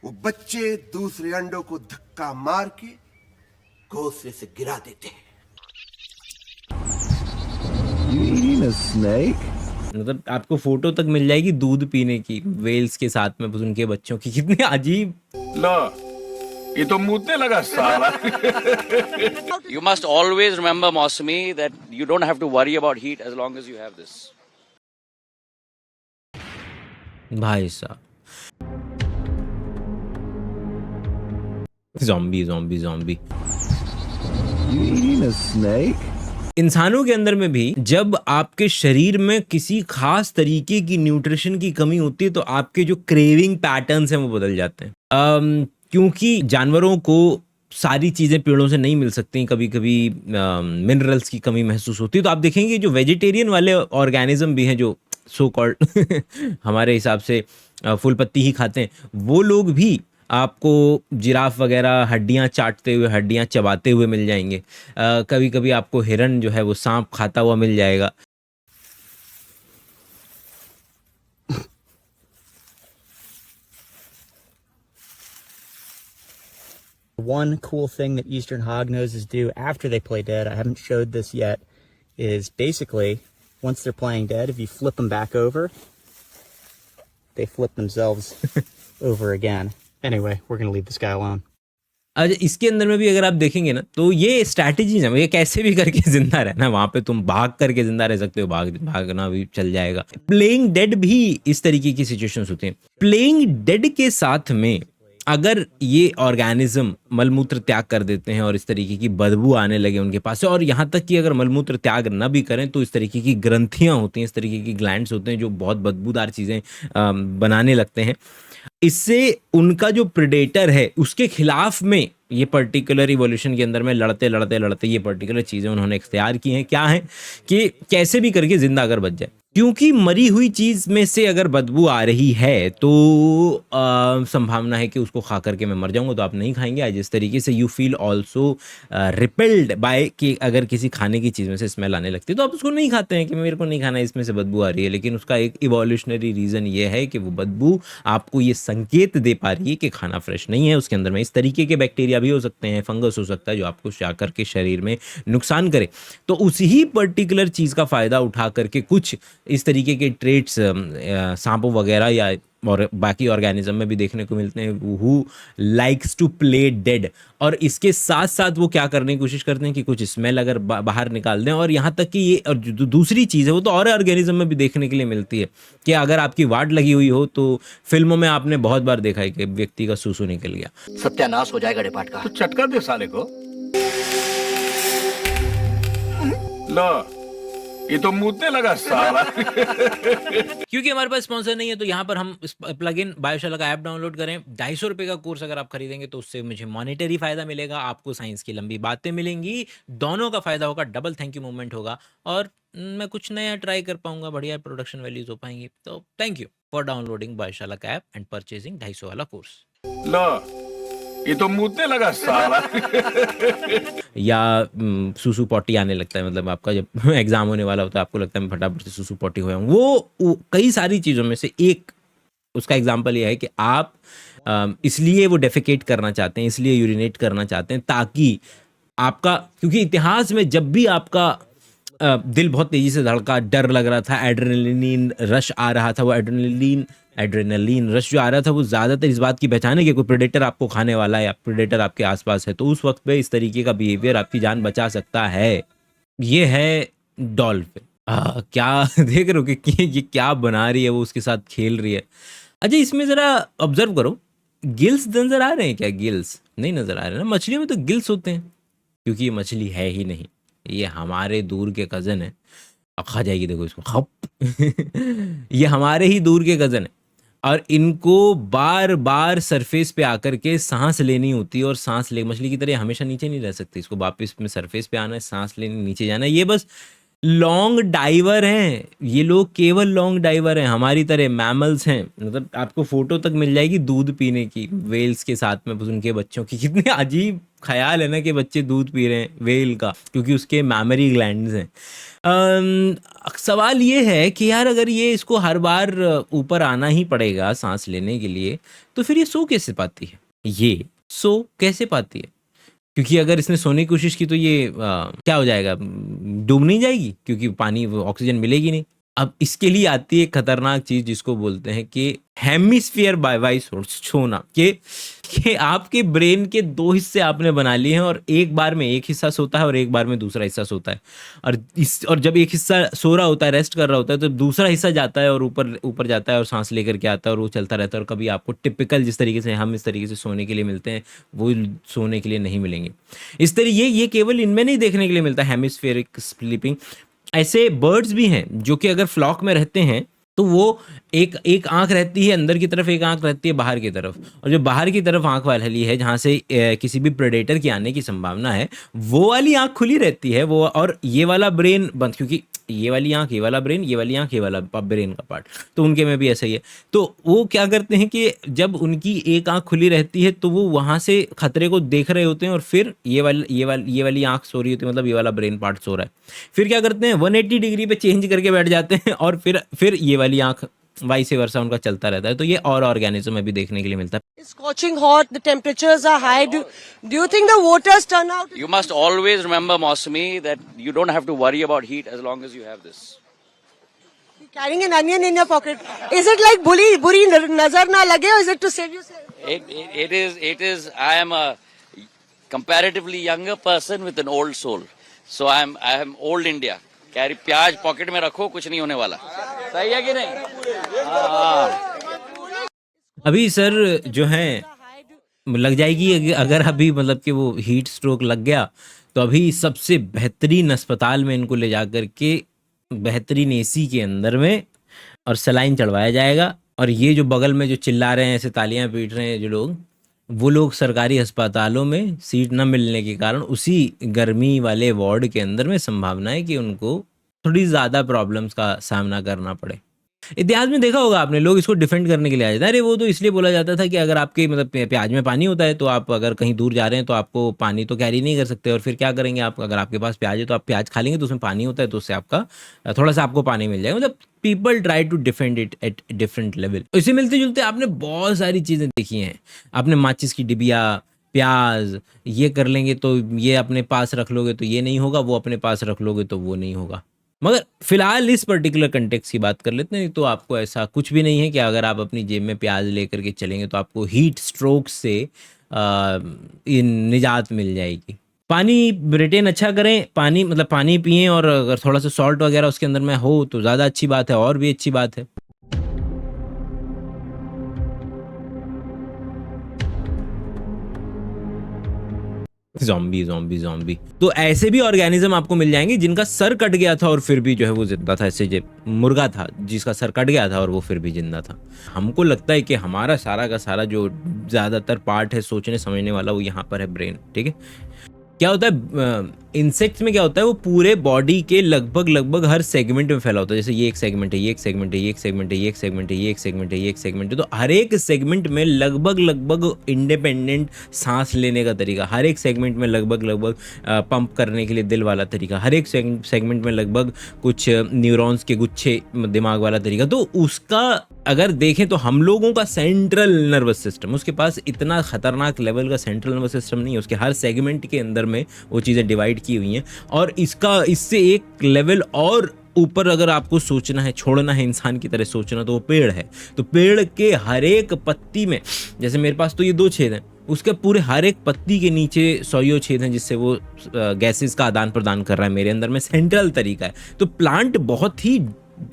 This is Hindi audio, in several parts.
वो बच्चे दूसरे अंडों को धक्का मार के घोंसले से गिरा देते हैं। You eating a snake? मतलब आपको फोटो तक मिल जाएगी दूध पीने की वेल्स के साथ में उनके बच्चों की। कितनी अजीब। लो, ये तो मुद्दे लगा साला। You must always remember, Mosmi, that you don't have to worry about heat as long as you have this. भाई साहब, zombie zombie zombie. You eating a snake? इंसानों के अंदर में भी जब आपके शरीर में किसी खास तरीके की न्यूट्रिशन की कमी होती है तो आपके जो क्रेविंग पैटर्न्स हैं वो बदल जाते हैं। क्योंकि जानवरों को सारी चीज़ें पेड़ों से नहीं मिल सकती, कभी कभी मिनरल्स की कमी महसूस होती है। तो आप देखेंगे जो वेजिटेरियन वाले ऑर्गेनिज्म भी हैं जो सो कॉल्ड हमारे हिसाब से फूल पत्ती ही खाते हैं, वो लोग भी आपको जिराफ वगैरह हड्डियां चाटते हुए, हड्डियां चबाते हुए मिल जाएंगे। कभी कभी आपको हिरन जो है वो सांप खाता हुआ मिल जाएगा। One cool thing that eastern hognoses do after they play dead, I haven't showed this yet, is basically once they're playing dead, if you flip them back over, they flip themselves over again. Anyway, we're going to leave this guy alone. अच्छा, इसके अंदर में भी अगर आप देखेंगे ना तो ये स्ट्रैटेजीज है, ये कैसे भी करके जिंदा रहना। वहां पे तुम भाग करके जिंदा रह सकते हो, भागना भी चल जाएगा। प्लेइंग डेड भी इस तरीके की सिचुएशंस होती हैं। प्लेइंग डेड के साथ में अगर ये ऑर्गेनिज्म मलमूत्र त्याग कर देते हैं और इस तरीके की बदबू आने लगे उनके पास से, और यहाँ तक कि अगर मलमूत्र त्याग न भी करें तो इस तरीके की ग्रंथियाँ होती हैं, इस तरीके की ग्लैंड्स होते हैं जो बहुत बदबूदार चीज़ें बनाने लगते हैं। इससे उनका जो प्रेडेटर है उसके खिलाफ में ये पर्टिकुलर इवोल्यूशन के अंदर में लड़ते लड़ते लड़ते ये पर्टिकुलर चीज़ें उन्होंने इख्तियार की हैं। क्या है कि कैसे भी करके जिंदा अगर बच जाए, क्योंकि मरी हुई चीज़ में से अगर बदबू आ रही है तो संभावना है कि उसको खा करके मैं मर जाऊंगा, तो आप नहीं खाएंगे। आज इस तरीके से you feel also repelled by कि अगर किसी खाने की चीज़ में से स्मेल आने लगती है तो आप उसको नहीं खाते हैं कि मेरे को नहीं खाना है, इसमें से बदबू आ रही है। लेकिन उसका एक इवोल्यूशनरी रीज़न ये है कि वो बदबू आपको ये संकेत दे पा रही है कि खाना फ्रेश नहीं है, उसके अंदर में इस तरीके के बैक्टीरिया भी हो सकते हैं, फंगस हो सकता है जो आपको जाकर के शरीर में नुकसान करे। तो उसी ही पर्टिकुलर चीज़ का फ़ायदा उठा करके कुछ इस तरीके के ट्रेट्स सांपों वगैरह या और बाकी ऑर्गेनिज्म में भी देखने को मिलते हैं, who likes to play dead. और इसके साथ साथ वो क्या करने की कोशिश करते हैं कि कुछ स्मेल अगर बाहर निकाल दें। और यहाँ तक कि ये और जो दूसरी चीज़ है वो तो और ऑर्गेनिज्म में भी देखने के लिए मिलती है कि अगर आपकी वाट लगी हुई हो तो फिल्मों में आपने बहुत बार देखा है कि व्यक्ति का सूसू निकल गया, सत्यानाश हो जाएगा डिपार्ट का। तो चटका दे साले को। लो, ये तो मुद्दे लगा साला। क्योंकि हमारे पास स्पॉन्सर नहीं है तो यहाँ पर हम प्लग इन बायोशाला का ऐप डाउनलोड करें। 250 रुपये का कोर्स अगर आप खरीदेंगे तो उससे मुझे मॉनेटरी फायदा मिलेगा, आपको साइंस की लंबी बातें मिलेंगी, दोनों का फायदा होगा, डबल थैंक यू मूवमेंट होगा और मैं कुछ नया ट्राई कर पाऊंगा, बढ़िया प्रोडक्शन वैल्यूज हो पाएंगी। तो थैंक यू फॉर डाउनलोडिंग बायोशाला का ऐप एंड परचेजिंग 250 वाला कोर्स। लो, ये तो मुद्दे लगा साला। या सुसु पॉटी आने लगता है, मतलब आपका जब एग्जाम होने वाला होता है आपको लगता है मैं फटाफट से सुसु पॉटी हो जाऊँ। वो कई सारी चीज़ों में से एक उसका एग्जाम्पल ये है कि आप इसलिए वो डेफिकेट करना चाहते हैं, इसलिए यूरिनेट करना चाहते हैं ताकि आपका, क्योंकि इतिहास में जब भी आपका दिल बहुत तेज़ी से धड़का, डर लग रहा था, एड्रेनलिन रश आ रहा था, वो एड्रेनलिन रश जो आ रहा था वो ज़्यादातर इस बात की पहचान है कि कोई प्रेडेटर आपको खाने वाला है या प्रेडेटर आपके आसपास है, तो उस वक्त पे इस तरीके का बिहेवियर आपकी जान बचा सकता है। ये है डॉल्फिन। क्या देख रहे हो कि ये क्या बना रही है, वो उसके साथ खेल रही है। अच्छा, इसमें ज़रा ऑब्जर्व करो, गिल्स नज़र आ रहे हैं क्या? गिल्स नहीं नज़र आ रहे ना, मछलियों में तो गिल्स होते हैं, क्योंकि ये मछली है ही नहीं, ये हमारे दूर के कज़न है। अब खा जाएगी, देखो इसको खप। ये हमारे ही दूर के कज़न है और इनको बार बार सरफेस पे आकर के सांस लेनी होती है, और सांस ले मछली की तरह हमेशा नीचे नहीं रह सकती, इसको वापस में सरफेस पे आना है, सांस लेने नीचे जाना है। ये बस लॉन्ग डाइवर हैं ये लोग, केवल लॉन्ग डाइवर हैं, हमारी तरह मैमल्स हैं। मतलब आपको फोटो तक मिल जाएगी दूध पीने की वेल्स के साथ में उनके बच्चों की। कितने अजीब ख्याल है ना कि बच्चे दूध पी रहे हैं वेल का, क्योंकि उसके मैमरी ग्लैंड्स हैं। सवाल ये है कि यार अगर ये इसको हर बार ऊपर आना ही पड़ेगा सांस लेने के लिए, तो फिर ये सो कैसे पाती है? ये सो कैसे पाती है? क्योंकि अगर इसने सोने की कोशिश की तो ये क्या हो जाएगा, डूब नहीं जाएगी, क्योंकि पानी ऑक्सीजन मिलेगी नहीं। अब इसके लिए आती है खतरनाक चीज जिसको बोलते हैं कि हेमिस्फीयर बाय सोना, कि आपके ब्रेन के दो हिस्से आपने बना लिए हैं और एक बार में एक हिस्सा सोता है और एक बार में दूसरा हिस्सा सोता है। और जब एक हिस्सा सो रहा होता है, रेस्ट कर रहा होता है, तो दूसरा हिस्सा जाता है और ऊपर जाता है और सांस लेकर के आता है और वो चलता रहता है। और कभी आपको टिपिकल जिस तरीके से हम इस तरीके से सोने के लिए मिलते हैं वो सोने के लिए नहीं मिलेंगे। इस तरह ये केवल इनमें नहीं देखने के लिए मिलता है हेमिस्फेरिक स्लीपिंग। ऐसे बर्ड्स भी हैं जो कि अगर फ्लॉक में रहते हैं तो वो एक आंख रहती है अंदर की तरफ, एक आंख रहती है बाहर की तरफ, और जो बाहर की तरफ आंख वाली है जहाँ से किसी भी प्रेडेटर के आने की संभावना है, वो वाली आंख खुली रहती है वो, और ये वाला ब्रेन बंद, क्योंकि ये वाली आंख ये वाला ब्रेन, ये वाली आंख ये वाला ब्रेन का पार्ट, तो उनके में भी ऐसा ही है। तो वो क्या करते हैं कि जब उनकी एक आंख खुली रहती है तो वो वहाँ से खतरे को देख रहे होते हैं और फिर ये वाली आंख सो रही होती है, मतलब ये वाला ब्रेन पार्ट सो रहा है। फिर क्या करते हैं 180 डिग्री पे चेंज करके बैठ जाते हैं और फिर ये वाली आंख वाइस वर्सा उनका चलता रहता है। तो ये और ऑर्गेनिज्म में भी देखने के लिए मिलता है। It's scorching hot, the temperatures are high. Do you think the voters turn out? You must always remember, Mausami, that you don't have to worry about heat as long as you have this. Carrying an onion in your pocket. Is it like buri nazar na lage, or is it to save you? It is. I am a comparatively younger person with an old soul. So I am old India. Carry प्याज पॉकेट में रखो, कुछ नहीं होने वाला। सही है कि नहीं? अभी सर जो है लग जाएगी, अगर अभी मतलब कि वो हीट स्ट्रोक लग गया तो अभी सबसे बेहतरीन अस्पताल में इनको ले जा कर के बेहतरीन एसी के अंदर में और सलाइन चढ़वाया जाएगा। और ये जो बगल में जो चिल्ला रहे हैं, ऐसे तालियां पीट रहे हैं जो लोग, वो लोग सरकारी अस्पतालों में सीट न मिलने के कारण उसी गर्मी वाले वार्ड के अंदर में संभावना है कि उनको थोड़ी ज़्यादा प्रॉब्लम्स का सामना करना पड़े। इतिहास में देखा होगा आपने, लोग इसको डिफेंड करने के लिए आ जाते हैं। अरे वो तो इसलिए बोला जाता था कि अगर आपके मतलब प्याज में पानी होता है तो आप अगर कहीं दूर जा रहे हैं तो आपको पानी तो कैरी नहीं कर सकते, और फिर क्या करेंगे आप, अगर आपके पास प्याज है तो आप प्याज खा लेंगे तो उसमें पानी होता है तो उससे आपका थोड़ा सा आपको पानी मिल जाएगा। मतलब people try to defend it at different level. इसे मिलते जुलते आपने बहुत सारी चीज़ें देखी हैं। आपने माचिस की डिबिया, प्याज, ये कर लेंगे तो ये अपने पास रख लोगे तो ये नहीं होगा, वो अपने पास रख लोगे तो वो नहीं होगा। मगर फिलहाल इस पर्टिकुलर कंटेक्स्ट की बात कर लेते हैं, तो आपको ऐसा कुछ भी नहीं है कि अगर आप अपनी जेब में प्याज लेकर के चलेंगे तो आपको हीट स्ट्रोक से निजात मिल जाएगी। पानी रिटेन अच्छा करें, पानी मतलब पानी पिएं, और अगर थोड़ा सा सॉल्ट वगैरह उसके अंदर में हो तो ज़्यादा अच्छी बात है, और भी अच्छी बात है। ज़ॉम्बी तो ऐसे भी ऑर्गेनिज्म आपको मिल जाएंगे जिनका सर कट गया था और फिर भी जो है वो जिंदा था। ऐसे मुर्गा था जिसका सर कट गया था और वो फिर भी जिंदा था। हमको लगता है कि हमारा सारा का सारा जो ज़्यादातर पार्ट है सोचने समझने वाला, वो यहाँ पर है ब्रेन। ठीक है, क्या होता है इंसेक्ट्स में, क्या होता है वो पूरे बॉडी के लगभग हर सेगमेंट में फैला होता है। जैसे ये एक सेगमेंट है, ये एक सेगमेंट है, ये एक सेगमेंट है, ये एक सेगमेंट है, ये एक सेगमेंट है, ये एक सेगमेंट है। तो हर एक सेगमेंट में लगभग इंडिपेंडेंट सांस लेने का तरीका, हर एक सेगमेंट में लगभग पंप करने के लिए दिल वाला तरीका, हर एक सेगमेंट में लगभग कुछ न्यूरॉन्स के गुच्छे दिमाग वाला तरीका। तो उसका अगर देखें तो हम लोगों का सेंट्रल नर्वस सिस्टम, उसके पास इतना खतरनाक लेवल का सेंट्रल नर्वस सिस्टम नहीं है। उसके हर सेगमेंट के अंदर में वो चीज़ें डिवाइड की हुई हैं। और इससे एक लेवल और ऊपर अगर आपको सोचना है, छोड़ना है इंसान की तरह सोचना, तो वो पेड़ है। तो पेड़ के हर एक पत्ती में, जैसे मेरे पास तो ये 2 छेद हैं, उसके पूरे हर एक पत्ती के नीचे 100 छेद हैं जिससे वो गैसेस का आदान प्रदान कर रहा है। मेरे अंदर में सेंट्रल तरीका है। तो प्लांट बहुत ही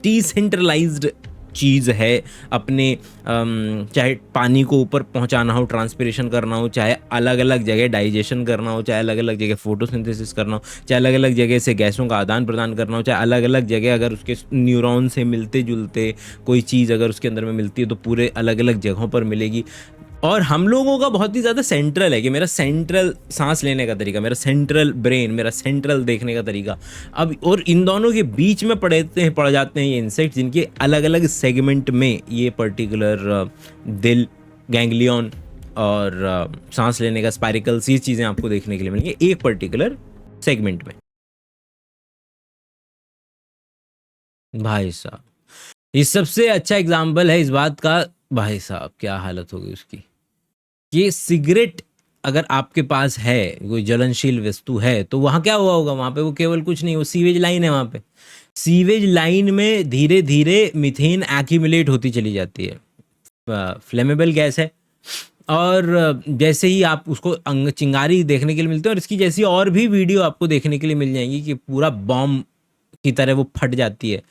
डिसेंट्रलाइज्ड चीज़ है। अपने चाहे पानी को ऊपर पहुंचाना हो, ट्रांसपिरेशन करना हो, चाहे अलग अलग जगह डाइजेशन करना हो, चाहे अलग अलग जगह फोटोसिंथेसिस करना हो, चाहे अलग अलग जगह से गैसों का आदान प्रदान करना हो, चाहे अलग अलग जगह अगर उसके न्यूरॉन से मिलते जुलते कोई चीज़ अगर उसके अंदर में मिलती है तो पूरे अलग अलग जगहों पर मिलेगी। और हम लोगों का बहुत ही ज़्यादा सेंट्रल है कि मेरा सेंट्रल सांस लेने का तरीका, मेरा सेंट्रल ब्रेन, मेरा सेंट्रल देखने का तरीका। अब और इन दोनों के बीच में पड़ जाते हैं ये इंसेक्ट, जिनके अलग अलग सेगमेंट में ये पर्टिकुलर दिल, गैंग्लियन और सांस लेने का स्पाइरिकल्स, ये चीज़ें आपको देखने के लिए मिलेंगी एक पर्टिकुलर सेगमेंट में। भाई साहब, ये सबसे अच्छा एग्जाम्पल है इस बात का। भाई साहब क्या हालत होगी उसकी। ये सिगरेट अगर आपके पास है, कोई ज्वलनशील वस्तु है, तो वहाँ क्या हुआ होगा? वहाँ पे वो केवल कुछ नहीं, वो सीवेज लाइन है। वहाँ पे सीवेज लाइन में धीरे धीरे मीथेन एक्यूमुलेट होती चली जाती है, फ्लेमेबल गैस है। और जैसे ही आप उसको चिंगारी देखने के लिए मिलते हैं, और इसकी जैसी और भी वीडियो आपको देखने के लिए मिल जाएंगी कि पूरा बॉम्ब की तरह वो फट जाती है।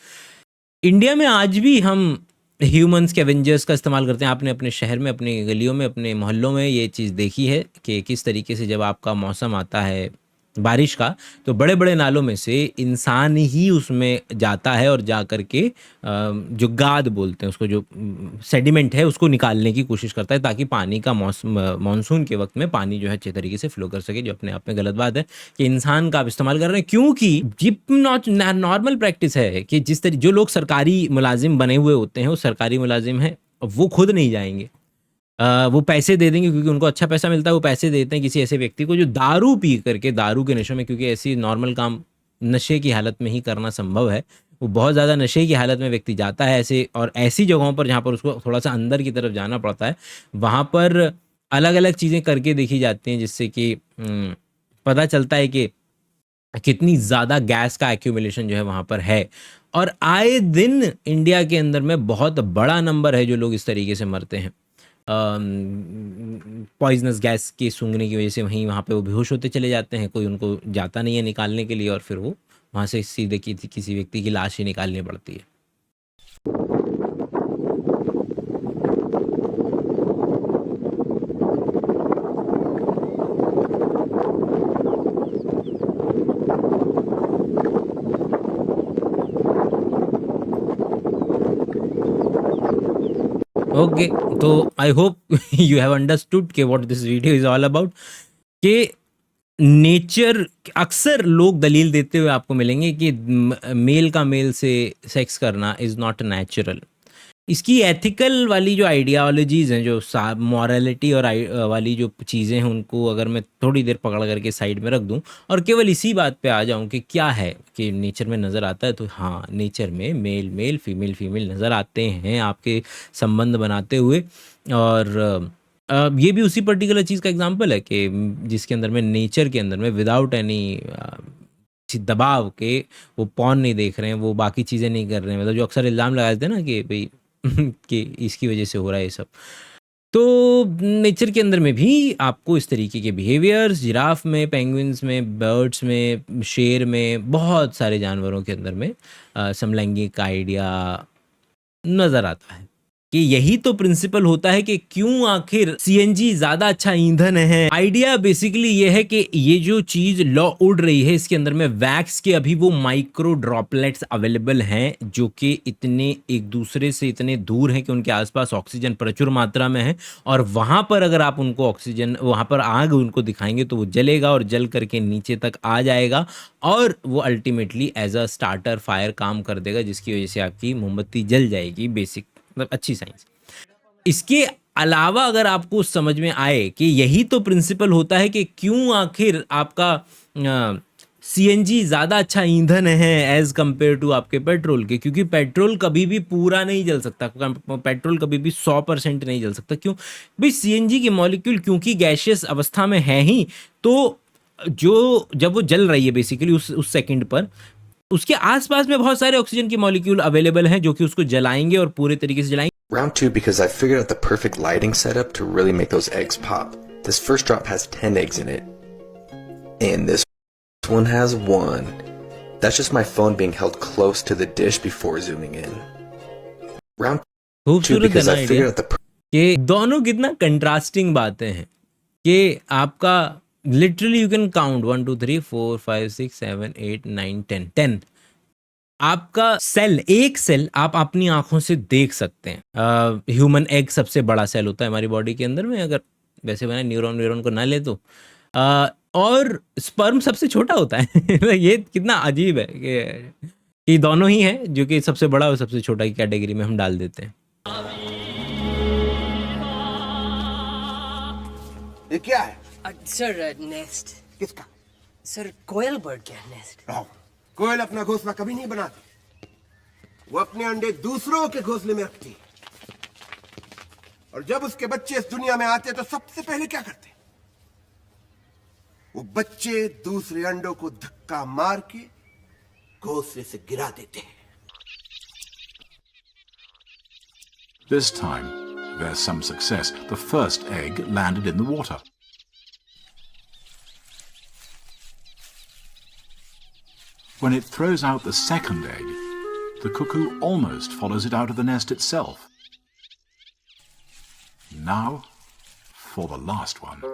इंडिया में आज भी हम ह्यूमन स्कैवेंजर्स का इस्तेमाल करते हैं। आपने अपने शहर में, अपनी गलियों में, अपने मोहल्लों में ये चीज़ देखी है कि किस तरीके से जब आपका मौसम आता है बारिश का, तो बड़े बड़े नालों में से इंसान ही उसमें जाता है और जा कर के जो गाद बोलते हैं उसको, जो सेडिमेंट है, उसको निकालने की कोशिश करता है, ताकि पानी का मानसून के वक्त में पानी जो है अच्छे तरीके से फ्लो कर सके। जो अपने आप में गलत बात है कि इंसान का आप इस्तेमाल कर रहे हैं, क्योंकि ये नॉर्मल प्रैक्टिस है कि जिस तरीके जो लोग सरकारी मुलाजिम बने हुए होते हैं, वो सरकारी मुलाजिम हैं, वो खुद नहीं जाएंगे, वो पैसे दे देंगे क्योंकि उनको अच्छा पैसा मिलता है। वो पैसे देते हैं किसी ऐसे व्यक्ति को जो दारू पी करके, दारू के नशे में, क्योंकि ऐसी नॉर्मल काम नशे की हालत में ही करना संभव है, वो बहुत ज़्यादा नशे की हालत में व्यक्ति जाता है ऐसे, और ऐसी जगहों पर जहाँ पर उसको थोड़ा सा अंदर की तरफ जाना पड़ता है, वहाँ पर अलग अलग चीज़ें करके देखी जाती हैं, जिससे कि पता चलता है कि कितनी ज़्यादा गैस का एक्यूमुलेशन जो है वहाँ पर है। और आए दिन इंडिया के अंदर में बहुत बड़ा नंबर है जो लोग इस तरीके से मरते हैं पॉइजनस गैस के सूंघने की वजह से। वहीं वहाँ पे वो बेहोश होते चले जाते हैं, कोई उनको जाता नहीं है निकालने के लिए, और फिर वो वहाँ से सीधे किसी व्यक्ति की लाश ही निकालनी पड़ती है। ओके, तो I hope you have understood कि what this video is all about. कि नेचर, अक्सर लोग दलील देते हुए आपको मिलेंगे कि मेल का मेल से सेक्स करना इज़ नॉट नेचुरल। इसकी एथिकल वाली जो आइडियालॉजीज़ हैं, जो मॉरलिटी और वाली जो चीज़ें हैं, उनको अगर मैं थोड़ी देर पकड़ करके साइड में रख दूं और केवल इसी बात पे आ जाऊं कि क्या है कि नेचर में नज़र आता है, तो हाँ, नेचर में मेल मेल, फीमेल फीमेल नज़र आते हैं आपके संबंध बनाते हुए। और ये भी उसी पर्टिकुलर चीज़ का एग्जाम्पल है कि जिसके अंदर में, नेचर के अंदर में, विदाउट एनी दबाव के वो पॉर्न नहीं देख रहे हैं, वो बाकी चीज़ें नहीं कर रहे हैं। मतलब जो अक्सर इल्ज़ाम लगा देते हैं ना कि भाई कि इसकी वजह से हो रहा है ये सब, तो नेचर के अंदर में भी आपको इस तरीके के बिहेवियर्स, जिराफ में, पेंगुइन्स में, बर्ड्स में, शेर में, बहुत सारे जानवरों के अंदर में समलैंगिक आइडिया नज़र आता है। कि यही तो प्रिंसिपल होता है कि क्यों आखिर सीएनजी ज्यादा अच्छा ईंधन है। आइडिया बेसिकली ये है कि ये जो चीज लॉ उड़ रही है, इसके अंदर में वैक्स के अभी वो माइक्रो ड्रॉपलेट्स अवेलेबल हैं, जो कि इतने एक दूसरे से इतने दूर हैं कि उनके आसपास ऑक्सीजन प्रचुर मात्रा में है, और वहां पर अगर आप उनको ऑक्सीजन, वहां पर आग उनको दिखाएंगे तो वो जलेगा और जल करके नीचे तक आ जाएगा, और वो ultimately as a starter fire काम कर देगा, जिसकी वजह से आपकी मोमबत्ती जल जाएगी। बेसिक मतलब अच्छी साइंस। इसके अलावा अगर आपको समझ में आए कि यही तो प्रिंसिपल होता है कि क्यों आखिर आपका सीएनजी ज़्यादा अच्छा ईंधन है एज कंपेयर टू आपके पेट्रोल के, क्योंकि पेट्रोल कभी भी पूरा नहीं जल सकता, पेट्रोल कभी भी 100% नहीं जल सकता। क्यों भाई? सीएनजी के मॉलिक्यूल क्योंकि गैशियस अवस्था में है ही, तो जो जब वो जल रही है बेसिकली उस सेकंड पर, उसके आसपास में बहुत सारे ऑक्सीजन के मॉलिक्यूल अवेलेबल हैं जो कि उसको जलाएंगे और पूरे तरीके से जलाएंगे। Round 2 because I figured out the perfect lighting setup to really make those eggs pop. This first drop has 10 eggs in it. And this one has 1. That's just my phone being held close to the dish before zooming in. Round 2 because I figured out the कि दोनों कितना कंट्रास्टिंग बातें हैं कि आपका लिटरली यू कैन काउंट 1 2 3 4 5 6 7 8 9 10 आपका सेल, एक सेल आप अपनी आंखों से देख सकते हैं। ह्यूमन एग सबसे बड़ा सेल होता है हमारी बॉडी के अंदर में, अगर वैसे मैंने न्यूरॉन को ना ले तो। और स्पर्म सबसे छोटा होता है। ये कितना अजीब है कि दोनों ही हैं, जो कि सबसे बड़ा और सबसे छोटा की कैटेगरी में हम डाल देते हैं। ये क्या है? Sir nest. किसका? सर कोयल बर्ड का नेस्ट। रॉन्ग। कोयल अपना घोंसला कभी नहीं बनाती, वो अपने अंडे दूसरों के घोंसले में रखती है। और जब उसके बच्चे इस दुनिया में आते तो सबसे पहले क्या करते? वो बच्चे दूसरे अंडों को धक्का मार के घोंसले से गिरा देते हैं। This time, there's some success. The first egg landed in the water. When it throws out the second egg, the cuckoo almost follows it out of the nest itself. Now, for the last one.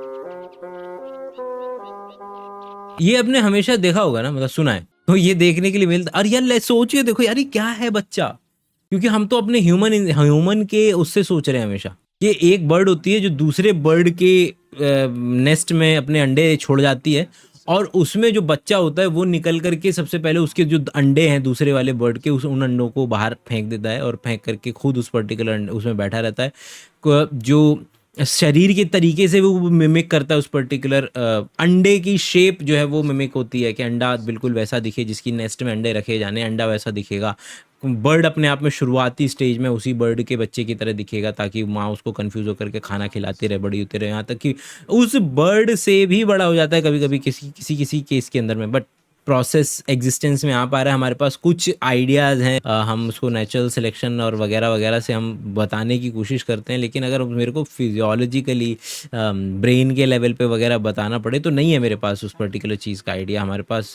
ये आपने हमेशा देखा होगा ना, मतलब सुना है, तो ये देखने के लिए मिलता। अरे यार सोचिए, देखो यार ये क्या है बच्चा, क्योंकि हम तो अपने ह्यूमन के उससे सोच रहे हैं हमेशा। ये एक बर्ड होती है जो दूसरे बर्ड के नेस्ट में अपने अंडे छोड़ जाती है, और उसमें जो बच्चा होता है वो निकल करके सबसे पहले उसके जो अंडे हैं दूसरे वाले बर्ड के, उन अंडों को बाहर फेंक देता है, और फेंक करके खुद उस पर्टिकुलर उसमें बैठा रहता है। जो शरीर के तरीके से वो मिमिक करता है उस पर्टिकुलर अंडे की शेप जो है वो मिमिक होती है कि अंडा बिल्कुल वैसा दिखे जिसकी नेस्ट में अंडे रखे जाने, अंडा वैसा दिखेगा। बर्ड अपने आप में शुरुआती स्टेज में उसी बर्ड के बच्चे की तरह दिखेगा, ताकि माँ उसको कंफ्यूज होकर के खाना खिलाती रहे, बड़ी होती रहे, यहाँ तक कि उस बर्ड से भी बड़ा हो जाता है कभी कभी किसी केस के अंदर में। बट प्रोसेस एग्जिस्टेंस में आ पा रहा है, हमारे पास कुछ आइडियाज़ हैं, हम उसको नेचुरल सिलेक्शन और वगैरह वगैरह से हम बताने की कोशिश करते हैं। लेकिन अगर मेरे को फिजियोलॉजिकली ब्रेन के लेवल पे वगैरह बताना पड़े तो नहीं है मेरे पास उस पर्टिकुलर चीज़ का आइडिया। हमारे पास